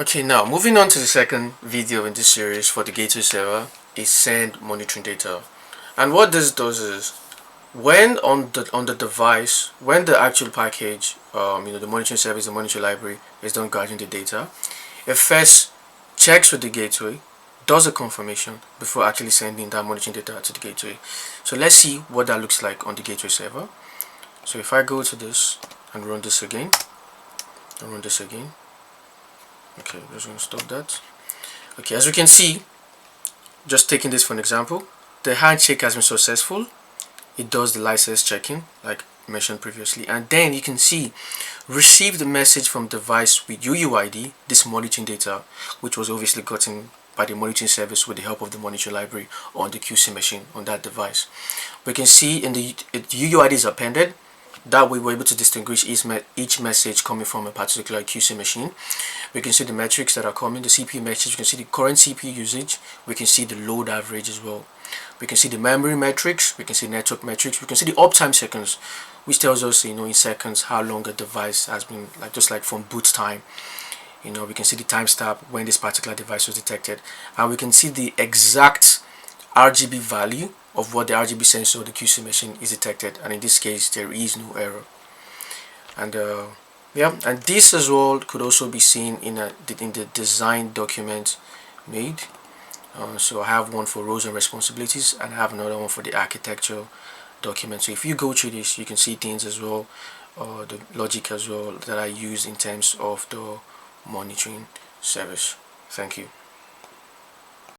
Okay, now moving on to the second video in this series for the gateway server is send monitoring data. And what this does is when on the device, when the actual package, the monitoring service, the monitoring library is done gathering the data, it first checks with the gateway, does a confirmation before actually sending that monitoring data to the gateway. So let's see what that looks like on the gateway server. So if I go to this and run this again, okay, I'm just going to stop that. Okay, as you can see, just taking this for an example, the handshake has been successful. It does the license checking like mentioned previously, and then you can see receive the message from device with UUID, this monitoring data, which was obviously gotten by the monitoring service with the help of the monitoring library on the QC machine on that device. We can see in the UUID is appended. That way we're able to distinguish each message coming from a particular QC machine. We can see the metrics that are coming, the CPU metrics, we can see the current CPU usage, we can see the load average as well. We can see the memory metrics, we can see network metrics, we can see the uptime seconds, which tells us, in seconds how long a device has been, just like from boot time. We can see the timestamp when this particular device was detected, and we can see the exact RGB value of what the RGB sensor, the QC machine, is detected, and in this case there is no error. And and this as well could also be seen in the design document made. So I have one for roles and responsibilities, and I have another one for the architecture document. So if you go through this, you can see things as well, the logic as well that I use in terms of the monitoring service. Thank you.